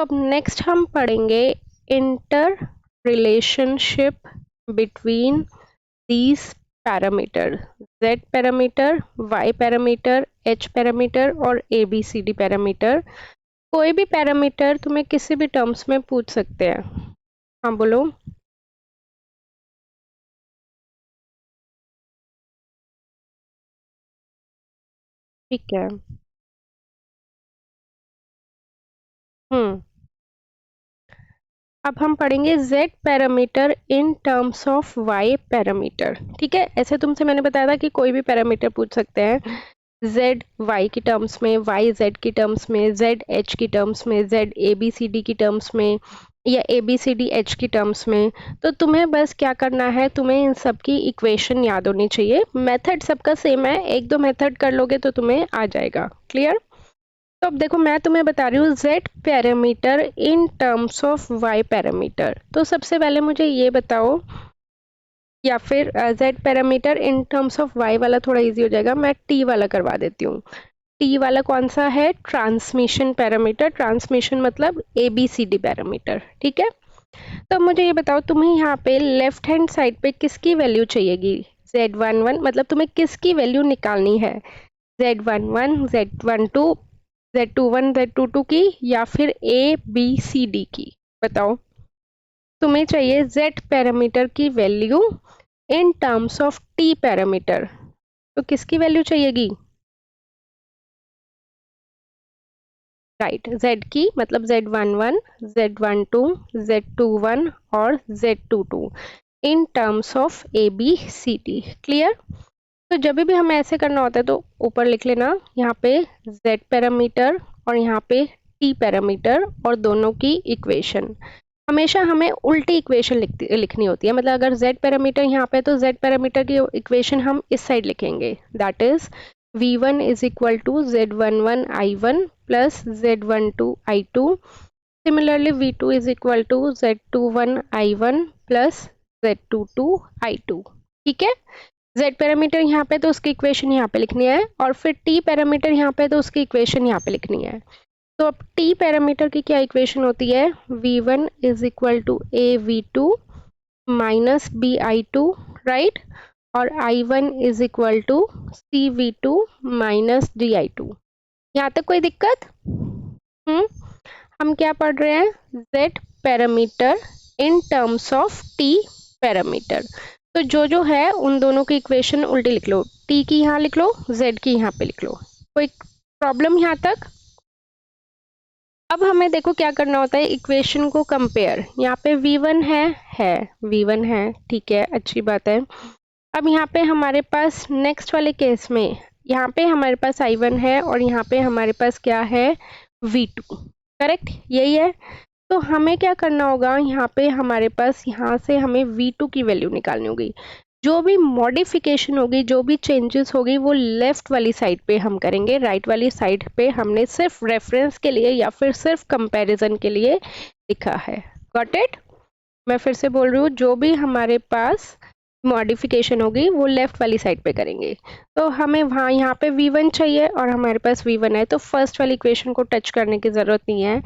तो अब नेक्स्ट हम पढ़ेंगे inter relationship between these parameter, z parameter, y parameter, h parameter और ABCD पैरामीटर। कोई भी पैरामीटर तुम्हें किसी भी टर्म्स में पूछ सकते हैं। हाँ बोलो। ठीक है। हम्म अब हम पढ़ेंगे z parameter in terms of y parameter. ठीक है, ऐसे तुमसे मैंने बताया था कि कोई भी पैरामीटर पूछ सकते हैं, z y की टर्म्स में, y z की टर्म्स में, z h की टर्म्स में, z a b c d की टर्म्स में, या a b c d h की टर्म्स में। तो तुम्हें बस क्या करना है, तुम्हें इन सब की इक्वेशन याद होनी चाहिए। मेथड सबका सेम है, एक दो मेथड कर लोगे तो तुम्हें आ जाएगा। क्लियर? तो अब देखो मैं तुम्हें बता रही हूँ z parameter in terms of y parameter. तो सबसे पहले मुझे ये बताओ, या फिर z parameter in terms of y वाला थोड़ा इजी हो जाएगा, मैं t वाला करवा देती हूँ। t वाला कौन सा है? Transmission parameter. ट्रांसमिशन मतलब ABCD पैरामीटर। ठीक है, तो मुझे ये बताओ, तुम्हें यहाँ पे लेफ्ट हैंड साइड पे किसकी वैल्यू चाहिएगी? Z11 मतलब तुम्हें किसकी वैल्यू निकालनी है? Z11, Z12, Z21, Z22 की, या फिर ABCD की? बताओ, तुम्हें चाहिए Z पैरामीटर की value in terms of T parameter. तो किसकी वैल्यू चाहिएगी? राइट, Z की, मतलब Z11, Z12, Z21 और Z22 in terms of ABCD। Clear? तो जब भी हमें ऐसे करना होता है तो ऊपर लिख लेना, यहाँ पे Z पैरामीटर और यहाँ पे T पैरामीटर और दोनों की इक्वेशन। हमेशा हमें उल्टी इक्वेशन लिखनी होती है। मतलब अगर z पैरामीटर यहाँ पे, तो z पैरामीटर की इक्वेशन हम इस साइड लिखेंगे, that is v1 is equal to z11 i1 plus z12 i2। Similarly v2 is equal to z21 i1 plus z22 i2। ठीक है, z पैरामीटर यहाँ पे तो उसकी इक्वेशन यहाँ पे लिखनी है, और फिर t पैरामीटर यहाँ पे तो उसकी इक्वेशन यहाँ पे लिखनी है। तो अब t पैरामीटर की क्या इक्वेशन होती है? v1 is equal to a v2 minus b i2, right, और i1 is equal to c v2 minus d i2। यहाँ तक कोई दिक्कत? हम क्या पढ़ रहे हैं? z parameter in terms of t parameter. तो जो है उन दोनों की इक्वेशन उल्टी लिख लो, t की यहाँ लिख लो, z की यहाँ पे लिख लो। कोई प्रॉब्लम यहाँ तक? अब हमें देखो क्या करना होता है, इक्वेशन को कंपेयर। यहाँ पे v1 है v1 है, ठीक है, अच्छी बात है। अब यहाँ पे हमारे पास नेक्स्ट वाले केस में, यहाँ पे हमारे पास i1 है और यहाँ पे हमारे पास क्या है? v2। करेक्ट, यही है। तो हमें क्या करना होगा, यहाँ पे हमारे पास, यहाँ से हमें v2 की वैल्यू निकालनी होगी। जो भी मॉडिफिकेशन होगी, जो भी चेंजेस होगी, वो लेफ्ट वाली साइड पे हम करेंगे। राइट वाली साइड पे हमने सिर्फ रेफरेंस के लिए या फिर सिर्फ कंपैरिजन के लिए लिखा है। Got it? मैं फिर से बोल रही हूँ, जो भी हमारे पास मॉडिफिकेशन होगी वो लेफ्ट वाली साइड पे करेंगे। तो हमें वहाँ यहाँ पे v1 चाहिए और हमारे पास v1 है, तो फर्स्ट वाली इक्वेशन को टच करने की ज़रूरत नहीं है।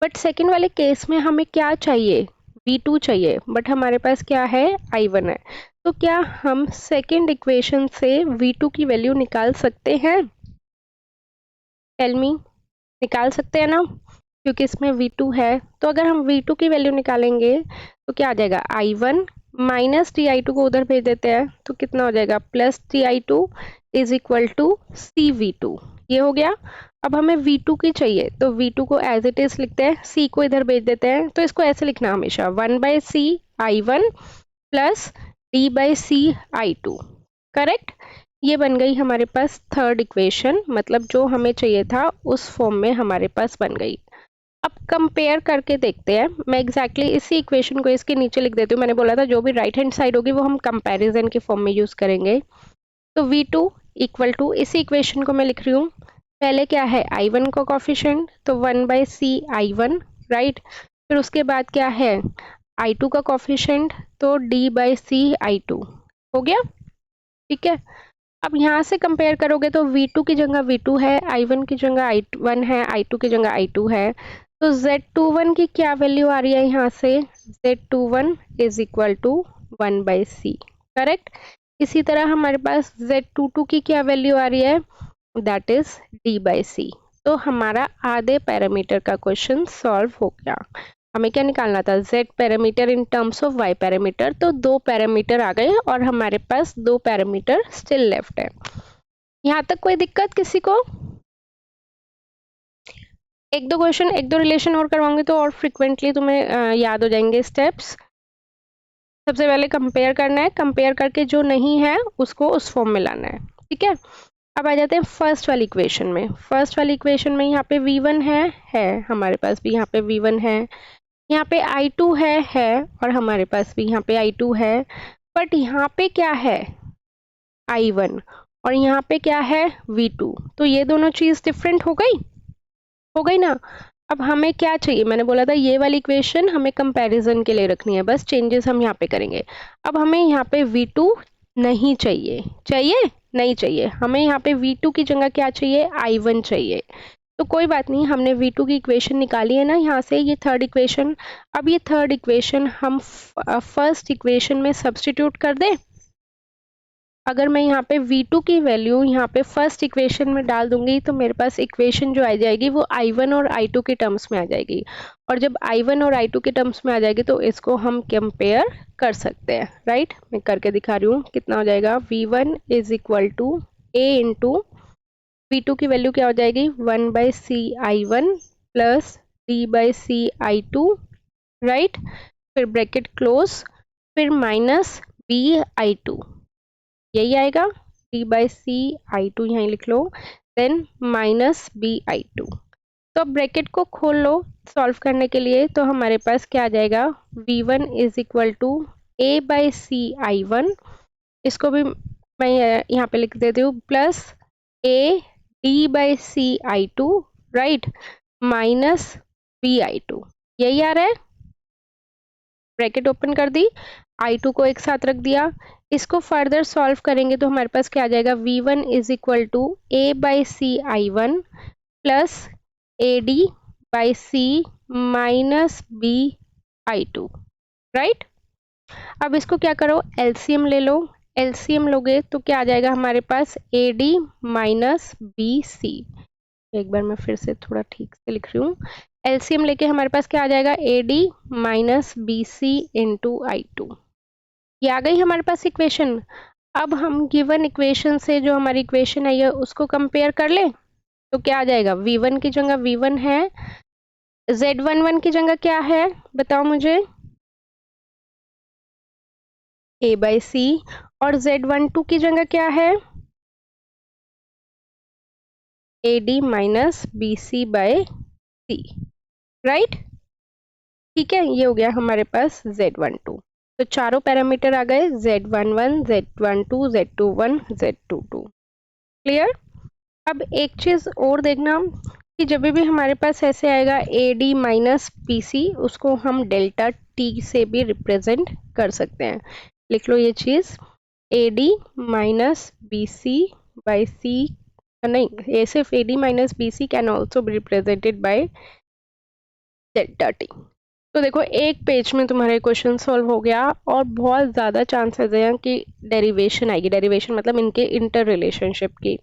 बट सेकेंड वाले केस में हमें क्या चाहिए? v2 चाहिए, बट हमारे पास क्या है? i1 है। तो क्या हम सेकेंड इक्वेशन से v2 की वैल्यू निकाल सकते हैं? टेल मी, निकाल सकते हैं ना? क्योंकि इसमें v2 है, तो अगर हम v2 की वैल्यू निकालेंगे तो क्या आ जाएगा? i1 माइनस di2 को उधर भेज देते हैं, तो कितना हो जाएगा? Plus di2 is equal to cv2। ये हो गया। अब हमें v2 की चाहिए, तो v2 को एज इट इज लिखते हैं, c को इधर भेज देते हैं। तो इसको ऐसे लिखना हमेशा, 1/c i1 plus d/c i2। Correct, ये बन गई हमारे पास थर्ड इक्वेशन। मतलब जो हमें चाहिए था उस फॉर्म में हमारे पास बन गई। अब कंपेयर करके देखते हैं। मैं एग्जैक्टली इसी इक्वेशन को इसके नीचे लिख देती हूँ। मैंने बोला था जो भी राइट हैंड साइड होगी वो हम कंपैरिजन के फॉर्म में यूज करेंगे। तो v2 इक्वल टू, इसी इक्वेशन को मैं लिख रही हूँ। पहले क्या है? i1 का कोफिशिएंट, तो 1/c i1, राइट। फिर उसके बाद क्या है? i2 का कोफिशिएंट, तो d/c i2 हो गया। ठीक है, अब यहाँ से कंपेयर करोगे तो v2 की जगह v2 है, i1 की जगह i1 है, i2 की जगह i2 है। तो Z21 की क्या वैल्यू आ रही है यहाँ से, Z21 is equal to 1/c, correct. इसी तरह हमारे पास Z22 की क्या वैल्यू आ रही है, दैट इज D/c। तो हमारा आधे पैरामीटर का क्वेश्चन सॉल्व हो गया। हमें क्या निकालना था, Z parameter in terms of Y parameter. तो 2 पैरामीटर आ गए और हमारे पास 2 पैरामीटर स्टिल लेफ्ट है। यहाँ तक कोई दिक्कत किसी को? एक दो क्वेश्चन, एक दो रिलेशन और करवाऊंगी तो और फ्रिक्वेंटली तुम्हें याद हो जाएंगे स्टेप्स। सबसे पहले कंपेयर करना है, कंपेयर करके जो नहीं है उसको उस फॉर्म में लाना है, ठीक है। अब आ जाते हैं फर्स्ट वाली इक्वेशन में। फर्स्ट वाली इक्वेशन में यहाँ पे V1 है हमारे पास भी यहाँ पे V1 है, यहाँ पे I2 है और हमारे पास भी यहाँ पे I2 है। बट यहाँ पे क्या है, I1, और यहाँ पे क्या है V2। तो ये दोनों चीज डिफरेंट हो गई ना। अब हमें क्या चाहिए, मैंने बोला था ये वाली इक्वेशन हमें कंपैरिजन के लिए रखनी है, बस चेंजेस हम यहाँ पे करेंगे। अब हमें यहाँ पे V2 नहीं चाहिए, नहीं चाहिए, हमें यहाँ पे V2 की जगह क्या चाहिए, I1 चाहिए। तो कोई बात नहीं, हमने V2 की इक्वेशन निकाली है ना यहाँ से, ये थर्ड इक्वेशन। अब ये थर्ड इक्वेशन हम फर्स्ट इक्वेशन में सब्स्टिट्यूट कर दें। अगर मैं यहाँ पे V2 की वैल्यू यहाँ पे फर्स्ट इक्वेशन में डाल दूंगी तो मेरे पास इक्वेशन जो आ जाएगी वो I1 और I2 के टर्म्स में आ जाएगी। और जब I1 और I2 के टर्म्स में आ जाएगी तो इसको हम कंपेयर कर सकते हैं, राइट। मैं करके दिखा रही हूँ, कितना हो जाएगा, V1 is equal to A into V2 की वैल्यू क्या हो जाएगी, 1/c I1 plus D/c I2, right. फिर ब्रैकेट क्लोज, फिर माइनस B/I2, यही आएगा, D/c I2 यहाँ लिख लो, देन माइनस B/I2। तो अब ब्रैकेट को खोल लो सॉल्व करने के लिए, तो हमारे पास क्या आ जाएगा, V1 is equal to A/c I1, इसको भी मैं यहाँ पे लिख देती हूँ, plus A D/c I2, right, minus B/I2, यही आ रहा है। ब्रैकेट ओपन कर दी, I2 को एक साथ रख दिया, इसको फर्दर सॉल्व करेंगे तो हमारे पास क्या आ जाएगा, V1 is equal to A/c I1 plus AD/c minus B/I2, right. अब इसको क्या करो, एलसीएम ले लो, एलसीएम लोगे तो क्या आ जाएगा हमारे पास, AD माइनस BC। एक बार मैं फिर से थोड़ा ठीक से लिख रही हूँ, एलसीएम लेके हमारे पास क्या आ जाएगा, AD minus BC into I2। ये आ गई हमारे पास इक्वेशन। अब हम गिवन इक्वेशन से जो हमारी इक्वेशन आई है उसको कंपेयर कर ले तो क्या आ जाएगा, V1 की जगह V1 है, Z11 की जगह क्या है बताओ मुझे, A/c, और Z12 की जगह क्या है, AD माइनस BC/c, राइट। ठीक है, ये हो गया हमारे पास Z12। तो चारों पैरामीटर आ गए, Z11, Z12, Z21, Z22, clear. अब एक चीज और देखना कि जब भी हमारे पास ऐसे आएगा AD माइनस BC, उसको हम डेल्टा T से भी रिप्रेजेंट कर सकते हैं। लिख लो ये चीज, AD माइनस BC/c, नहीं, ये सिर्फ AD minus BC can also be represented by delta T। तो देखो एक पेज में तुम्हारे क्वेश्चन सॉल्व हो गया, और बहुत ज़्यादा चांसेस हैं कि डेरिवेशन आएगी। डेरिवेशन मतलब इनके इंटर रिलेशनशिप की।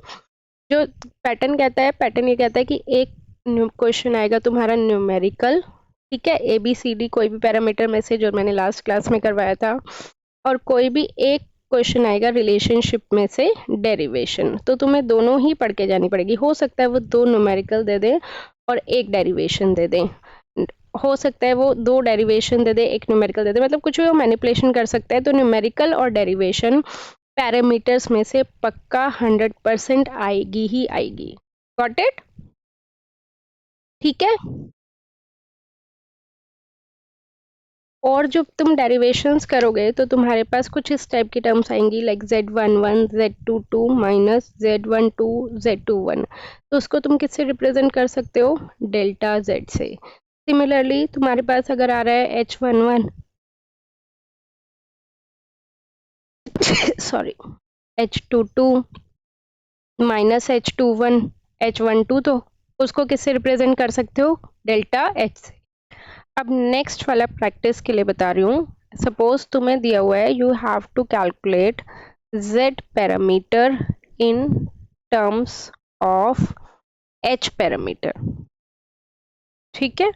जो पैटर्न कहता है, पैटर्न ये कहता है कि एक क्वेश्चन आएगा तुम्हारा न्यूमेरिकल, ठीक है, ABCD कोई भी पैरामीटर में से जो मैंने लास्ट क्लास में करवाया था, और कोई भी एक क्वेश्चन आएगा रिलेशनशिप में से डेरिवेशन। तो तुम्हें दोनों ही पढ़ के जानी पड़ेगी। हो सकता है वो 2 न्यूमेरिकल दे दे और एक डेरिवेशन दे दे, हो सकता है वो 2 डेरिवेशन दे दे एक न्यूमेरिकल दे दे, मतलब कुछ भी वो मैनिपुलेशन कर सकता है। तो न्यूमेरिकल और डेरिवेशन पैरामीटर्स में से पक्का 100% आएगी ही आएगी। गॉट इट, ठीक है। और जब तुम डेरिवेशंस करोगे तो तुम्हारे पास कुछ इस टाइप की टर्म्स आएंगी, like Z11, Z22 minus Z12, Z21। तो उसको तुम किससे रिप्रेजेंट कर सकते हो, डेल्टा Z से। सिमिलरली तुम्हारे पास अगर आ रहा है H11 sorry H22 minus H21, H12, तो उसको किससे रिप्रेजेंट कर सकते हो, डेल्टा एच से। अब नेक्स्ट वाला प्रैक्टिस के लिए बता रही हूँ। सपोज तुम्हें दिया हुआ है you have to calculate z parameter in terms of h parameter. ठीक है,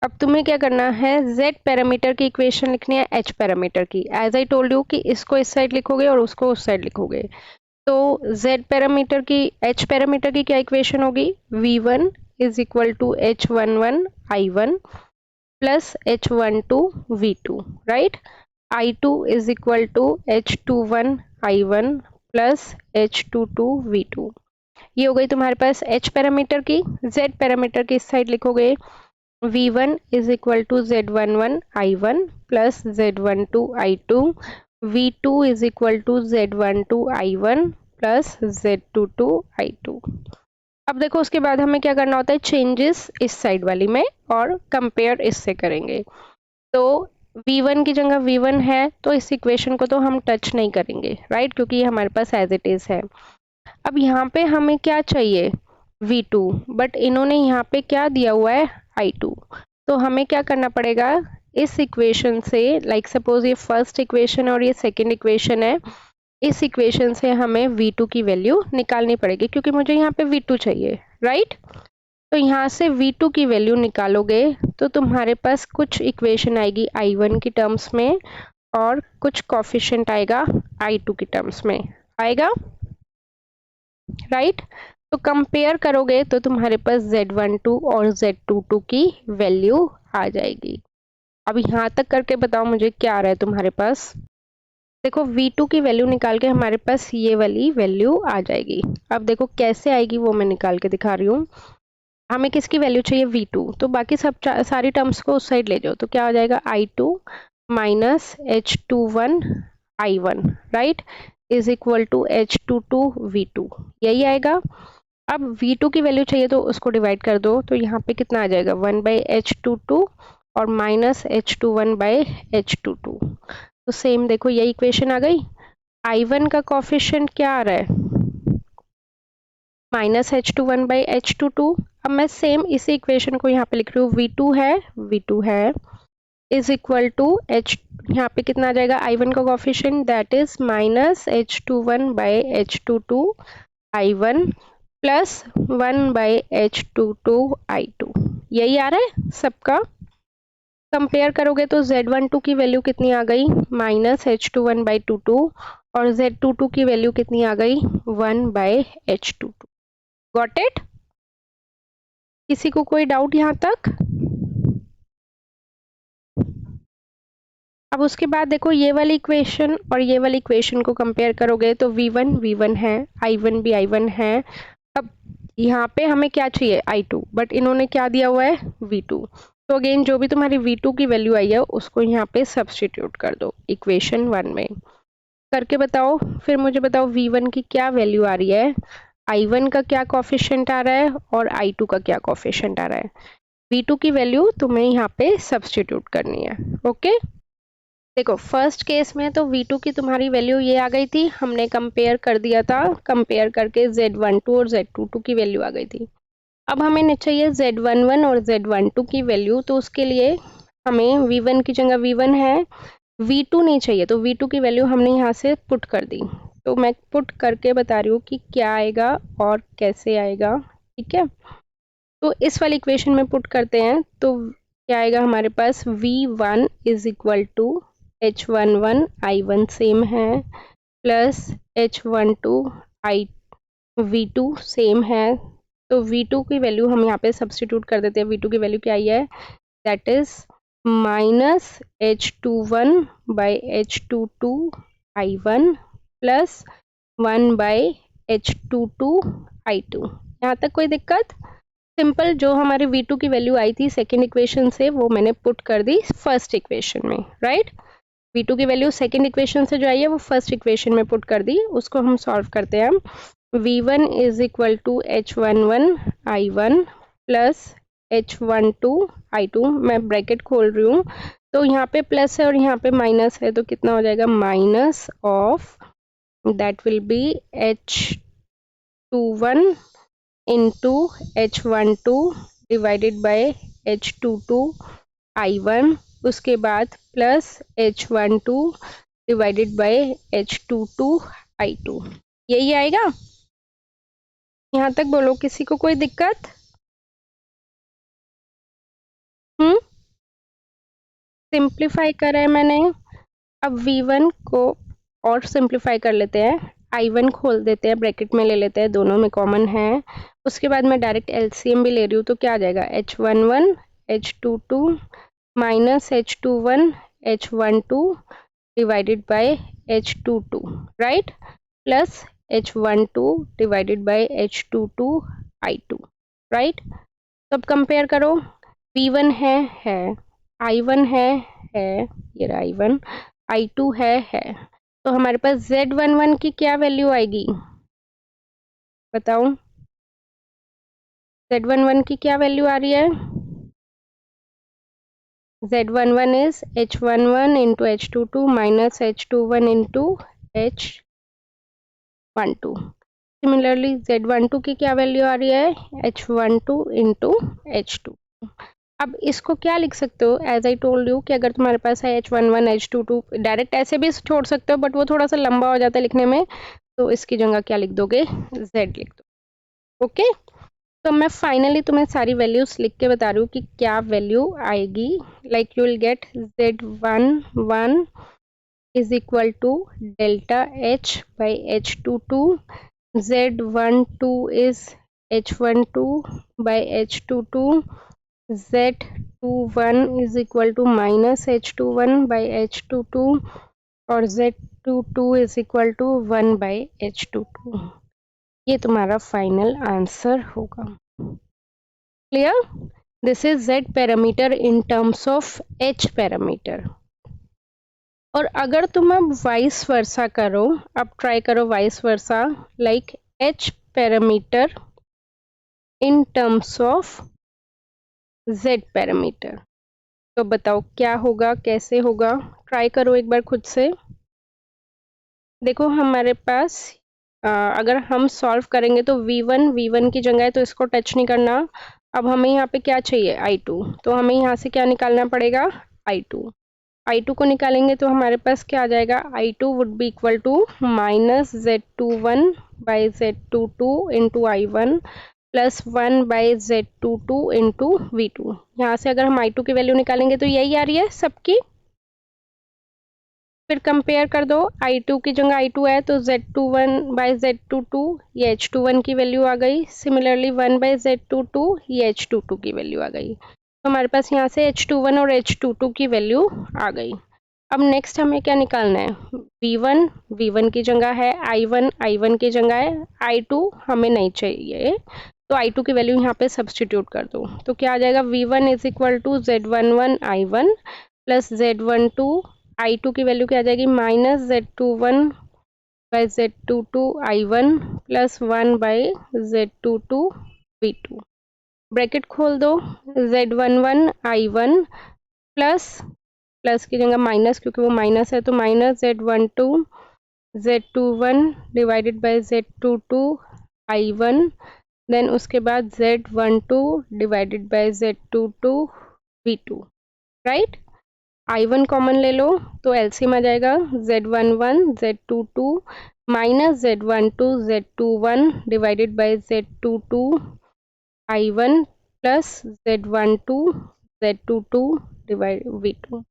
अब तुम्हें क्या करना है, z पैरामीटर की इक्वेशन लिखनी है h पैरामीटर की। एज आई टोल्ड यू कि इसको इस साइड लिखोगे और उसको उस साइड लिखोगे। तो z पैरामीटर की h पैरामीटर की क्या इक्वेशन होगी, v1 is equal to h11 i1 plus h12 v2, right. i2 is equal to h21 i1 plus h22 v2। ये हो गई तुम्हारे पास h पैरामीटर की। z पैरामीटर की इस साइड लिखोगे v1 is equal to z11 i1 plus z12 i2, v2 is equal to z12 i1 plus z22 i2। अब देखो उसके बाद हमें क्या करना होता है, चेंजेस इस साइड वाली में और कंपेयर इससे करेंगे। तो v1 की जगह v1 है तो इस इक्वेशन को तो हम टच नहीं करेंगे, राइट, क्योंकि ये हमारे पास एज इट इज है। अब यहाँ पे हमें क्या चाहिए, v2, बट इन्होंने यहाँ पे क्या दिया हुआ है, i2। तो हमें क्या करना पड़ेगा, इस इक्वेशन से, लाइक सपोज ये फर्स्ट इक्वेशन और ये सेकंड इक्वेशन है, इस इक्वेशन से हमें v2 की वैल्यू निकालनी पड़ेगी क्योंकि मुझे यहाँ पे v2 चाहिए, राइट। तो यहाँ से v2 की वैल्यू निकालोगे तो तुम्हारे पास कुछ इक्वेशन आएगी i1 की टर्म्स में और कुछ कोफिशिएंट आएगा i2 की टर्म्स में आएगा, राइट। तो कंपेयर करोगे तो तुम्हारे पास z12 और z22 की वैल्यू आ जाएगी। अब यहाँ तक करके बताओ मुझे क्या आ रहा है तुम्हारे पास। देखो v2 की वैल्यू निकाल के हमारे पास ये वाली वैल्यू आ जाएगी। अब देखो कैसे आएगी वो मैं निकाल के दिखा रही हूँ। हमें किसकी वैल्यू चाहिए, v2, तो बाकी सब सारी टर्म्स को उस साइड ले जाओ तो क्या हो जाएगा, i2 minus h21 i1, right, is equal to h22 v2, यही आएगा। अब v2 की वैल्यू चाहिए तो उसको डिवाइड कर दो तो यहाँ पे कितना आ जाएगा, 1/h22 और माइनस h21 बाई h22। तो सेम देखो यही इक्वेशन आ गई। i1 का कोफिशिएंट क्या आ रहा है, माइनस h21 बाई h22। अब मैं सेम इसी इक्वेशन को यहाँ पे लिख रही हूँ, v2 है इज इक्वल टू h, यहाँ पे कितना आ जाएगा, i1 का coefficient that is minus h21 by h22 i1 plus 1 by h22 i2, यही आ रहा है सबका। कंपेयर करोगे तो z12 की वैल्यू कितनी आ गई, माइनस h21 बाई 22 और z22 की वैल्यू कितनी आ गई, 1 बाई h22। गॉट इट, किसी को कोई डाउट यहाँ तक। अब उसके बाद देखो ये वाली इक्वेशन और ये वाली इक्वेशन को कंपेयर करोगे तो v1 है, i1 भी i1 है। अब यहाँ पे हमें क्या चाहिए, i2, बट इन्होंने क्या दिया हुआ है, v2। तो अगेन जो भी तुम्हारी v2 की वैल्यू आई है उसको यहाँ पे सब्स्टिट्यूट कर दो इक्वेशन 1 में करके बताओ। फिर मुझे बताओ v1 की क्या वैल्यू आ रही है, i1 का क्या कोफिशिएंट आ रहा है और i2 का क्या कोफिशिएंट आ रहा है। v2 की वैल्यू तुम्हें यहाँ पे सब्स्टिट्यूट करनी है, ओके। देखो फर्स्ट केस में तो v2 की तुम्हारी वैल्यू ये आ गई थी, हमने कंपेयर कर दिया था, कंपेयर करके z12 और z22 की वैल्यू आ गई थी। अब हमें चाहिए z11 और z12 की वैल्यू, तो उसके लिए हमें v1 की जगह v1 है, v2 नहीं चाहिए तो v2 की वैल्यू हमने यहाँ से पुट कर दी। तो मैं पुट करके बता रही हूँ कि क्या आएगा और कैसे आएगा, ठीक है। तो इस वाली इक्वेशन में पुट करते हैं तो क्या आएगा हमारे पास, v1 is equal to h11 i1 same है plus h12 i v2 same है। तो v2 की वैल्यू हम यहाँ पे सब्स्टिट्यूट कर देते हैं। v2 की वैल्यू क्या आई है, that is minus h21 by h22 i1 plus 1 by h22 i2। यहाँ तक कोई दिक्कत। सिंपल जो हमारी v2 की वैल्यू आई थी सेकेंड इक्वेशन से वो मैंने पुट कर दी फर्स्ट इक्वेशन में, राइट। v2 की वैल्यू सेकेंड इक्वेशन से जो आई है वो फर्स्ट इक्वेशन में पुट कर दी, उसको हम सॉल्व करते हैं। v1 is equal to h11 i1 plus h12 i2, मैं ब्रैकेट खोल रही हूँ तो यहाँ पे प्लस है और यहाँ पे माइनस है तो कितना हो जाएगा, minus of that will be h21 into h12 divided by H22 I1, उसके बाद plus H12 divided by H22 I2। यही आएगा। यहाँ तक बोलो, किसी को कोई दिक्कत? सिंप्लीफाई करा है मैंने। अब V1 को और सिंप्लीफाई कर लेते हैं। I1 खोल देते हैं, ब्रैकेट में ले लेते हैं, दोनों में कॉमन है। उसके बाद मैं डायरेक्ट LCM भी ले रही हूँ, तो क्या आ जाएगा? H11 H22 minus H21 H12 divided by H22, right, plus H12 divided by H22 I2, right. तो अब कंपेयर करो, V1 है, I1 है, ये रहा I1, I2 है। तो हमारे पास Z11 की क्या वैल्यू आएगी बताओ? Z11 की क्या वैल्यू आ रही है? Z11 is H11 into H22 minus H21 into H12। Similarly Z12 की क्या वैल्यू आ रही है? H12 into H2। अब इसको क्या लिख सकते हो? एज आई टोल्ड यू कि अगर तुम्हारे पास है H11 H22, डायरेक्ट ऐसे भी छोड़ सकते हो, बट वो थोड़ा सा लंबा हो जाता है लिखने में, तो इसकी जगह क्या लिख दोगे? Z लिख दो। ओके, तो मैं फाइनली तुम्हें सारी वैल्यूज लिख के बता रही हूँ कि क्या वैल्यू आएगी। Like you will get Z11 is equal to delta H by H22, Z12 is H12 by H22, Z21 is equal to minus H21 by H22 और Z22 is equal to 1 by H22। ये तुम्हारा final answer होगा। Clear? This is Z parameter in terms of H parameter. और अगर तुम अब vice versa करो, अब ट्राई करो vice versa, like H parameter in terms of Z parameter, तो बताओ क्या होगा, कैसे होगा? ट्राई करो एक बार खुद से। देखो हमारे पास अगर हम सॉल्व करेंगे तो V1 की जगह है, तो इसको टच नहीं करना। अब हमें यहाँ पे क्या चाहिए? I2, तो हमें यहाँ से क्या निकालना पड़ेगा? I2 को निकालेंगे तो हमारे पास क्या आ जाएगा? I2 would be equal to minus Z21 by Z22 into I1 plus 1 by Z22 into V2। यहाँ से अगर हम I2 की वैल्यू निकालेंगे तो यही आ रही है सबकी। फिर कंपेयर कर दो, I2 की जगह I2 है तो Z21 बाई Z22, ये H21 की वैल्यू आ गई। सिमिलरली 1 बाई Z22, ये H22 की वैल्यू आ गई। तो हमारे पास यहाँ से H21 और H22 की वैल्यू आ गई। अब नेक्स्ट हमें क्या निकालना है? V1 की जगह है, I1 की जगह है, I2 हमें नहीं चाहिए, तो I2 की वैल्यू यहाँ पे सब्सटीट्यूट कर दो। तो क्या आ जाएगा? V1 is equal to Z11 I1 plus Z12 I2 की वैल्यू क्या आ जाएगी? Minus Z21 by Z22 I1 plus 1 by Z22 V2। Bracket खोल दो, Z11 I1 प्लस की जगह माइनस, क्योंकि वो माइनस है, तो minus Z21 divided by Z22 I1, then उसके बाद Z12 divided by Z22 V2, right. I1 common ले लो तो एलसीएम आ जाएगा Z11 Z22 minus Z12 Z21 divided by Z22 I1 plus Z12 Z22 divide V2।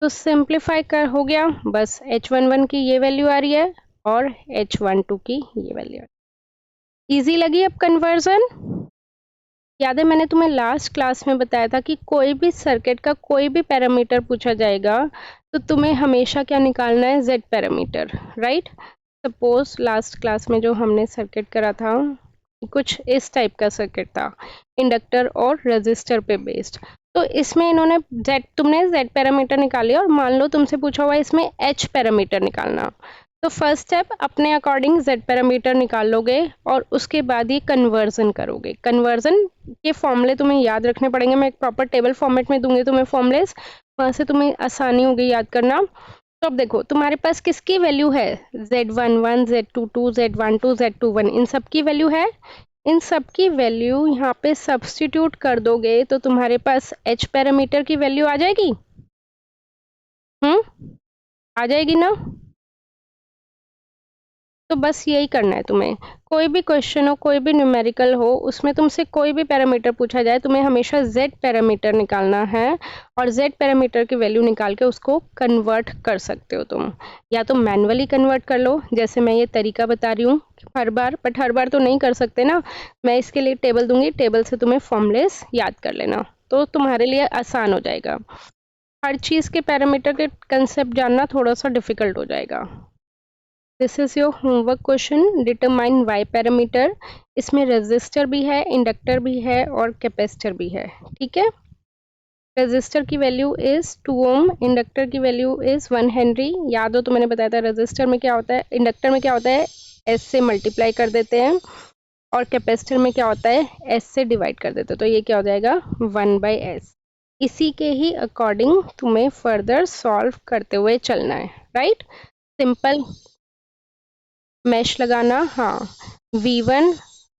तो simplify कर हो गया, बस H11 की ये वैल्यू आ रही है और H12 की ये वैल्यू आ रही है। ईजी लगी अब कन्वर्जन? याद है मैंने तुम्हें लास्ट क्लास में बताया था कि कोई भी सर्किट का कोई भी पैरामीटर पूछा जाएगा तो तुम्हें हमेशा क्या निकालना है? Z parameter, right. Suppose last class में जो हमने सर्किट करा था, कुछ इस टाइप का सर्किट था, इंडक्टर और रेजिस्टर पे बेस्ड। तो इसमें इन्होंने तुमने Z पैरामीटर निकाली और मान लो तुमसे पूछा हुआ इसमें H पैरामीटर निकालना। तो फर्स्ट स्टेप अपने अकॉर्डिंग Z पैरामीटर निकाल लोगे और उसके बाद ये कन्वर्जन करोगे। कन्वर्जन के फॉर्मूले तुम्हें याद रखने पड़ेंगे, मैं एक प्रॉपर टेबल फॉर्मेट में दूंगी तुम्हें फॉर्मूलेस, वहाँ से तुम्हें आसानी होगी याद करना। तो अब देखो तुम्हारे पास किसकी वैल्यू है? Z11 Z22 Z12 Z21, इन सब की वैल्यू है। इन सब की वैल्यू यहाँ पे सब्स्टिट्यूट कर दोगे तो तुम्हारे पास h पैरामीटर की वैल्यू आ जाएगी। आ जाएगी ना। तो बस यही करना है तुम्हें। कोई भी क्वेश्चन हो, कोई भी न्यूमेरिकल हो, उसमें तुमसे कोई भी पैरामीटर पूछा जाए, तुम्हें हमेशा z पैरामीटर निकालना है और z पैरामीटर की वैल्यू निकाल के उसको कन्वर्ट कर सकते हो तुम। या तो मैनुअली कन्वर्ट कर लो, जैसे मैं ये तरीका बता रही हूँ हर बार, बट हर बार तो नहीं कर सकते ना। मैं इसके लिए टेबल दूंगी, टेबल से तुम्हें फॉर्मूलेस याद कर लेना, तो तुम्हारे लिए आसान हो जाएगा। हर चीज़ के पैरामीटर के कंसेप्ट जानना थोड़ा सा डिफिकल्ट हो जाएगा। This is your homework question, determine Y parameter. इसमें रेजिस्टर भी है, इंडक्टर भी है और कैपेसिटर भी है। ठीक है, रेजिस्टर की वैल्यू इज 2 ओम, इंडक्टर की वैल्यू इज 1 हेनरी। याद हो तो मैंने बताया था रेजिस्टर में क्या होता है, इंडक्टर में क्या होता है, एस से मल्टीप्लाई कर देते हैं, और कैपेसिटर में क्या होता है, एस से डिवाइड कर देते हैं। तो ये क्या हो जाएगा, 1/s। इसी के ही अकॉर्डिंग तुम्हें फर्दर सॉल्व करते हुए चलना है, राइट। सिंपल मैश लगाना, हाँ। V1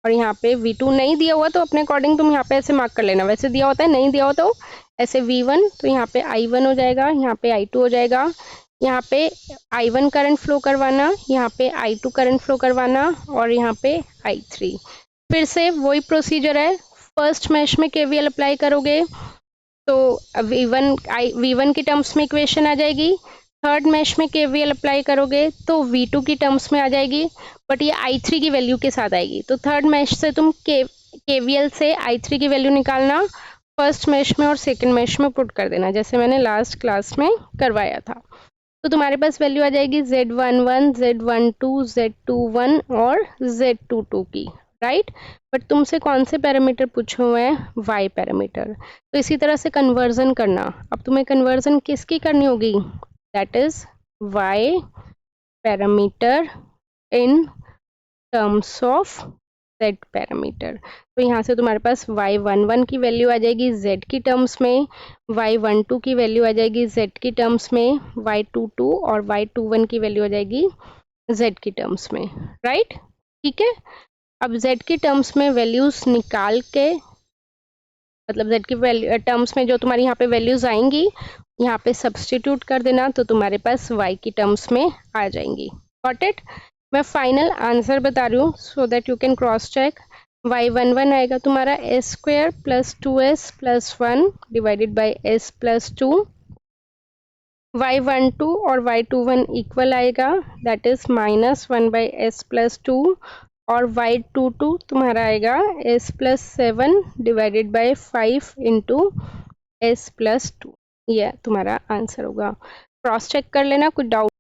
और यहाँ पे V2 नहीं दिया हुआ तो अपने अकॉर्डिंग तुम यहाँ पे ऐसे मार्क कर लेना, वैसे दिया होता है, नहीं दिया हो तो ऐसे V1, तो यहाँ पे I1 हो जाएगा, यहाँ पे I2 हो जाएगा। यहाँ पे I1 करंट फ्लो करवाना, यहाँ पे I2 करंट फ्लो करवाना और यहाँ पे I3। फिर से वही प्रोसीजर है, फर्स्ट मैश में KVL अप्लाई करोगे तो V1 की टर्म्स में इक्वेशन आ जाएगी। थर्ड मैश में KVL अप्लाई करोगे तो V2 की टर्म्स में आ जाएगी, बट ये I3 की वैल्यू के साथ आएगी। तो थर्ड मैश से तुम KVL से I3 की वैल्यू निकालना, फर्स्ट मैश में और सेकंड मैश में पुट कर देना, जैसे मैंने लास्ट क्लास में करवाया था। तो तुम्हारे पास वैल्यू आ जाएगी Z11, Z12, Z21 और Z22 की, राइट। बट तुमसे कौन से पैरामीटर पूछे हुए हैं, वाई पैरामीटर। तो इसी तरह से कन्वर्जन करना। अब तुम्हें कन्वर्जन किसकी करनी होगी, that is Y parameter in terms of z parameter. तो यहाँ से तुम्हारे पास y11 की वैल्यू आ जाएगी z की टर्म्स में, y12 की वैल्यू आ जाएगी z की टर्म्स में, y22 और y21 की वैल्यू आ जाएगी z की टर्म्स में, राइट। ठीक है, अब z की टर्म्स में वैल्यूज निकाल के, मतलब z की वैल्यू टर्म्स में जो तुम्हारी यहाँ पे वैल्यूज आएंगी, यहाँ पे सब्स्टिट्यूट कर देना, तो तुम्हारे पास y की टर्म्स में आ जाएंगी। Got it. मैं फाइनल आंसर बता रही हूँ so that you can cross check. y11 आएगा तुम्हारा s² + 2s + 1 divided by s + 2। y12 और y21 इक्वल आएगा, दैट इज -1/s + 2, और y22 तुम्हारा आएगा s + 7 divided by 5 into s + 2। यह तुम्हारा आंसर होगा। क्रॉस चेक कर लेना, कुछ डाउट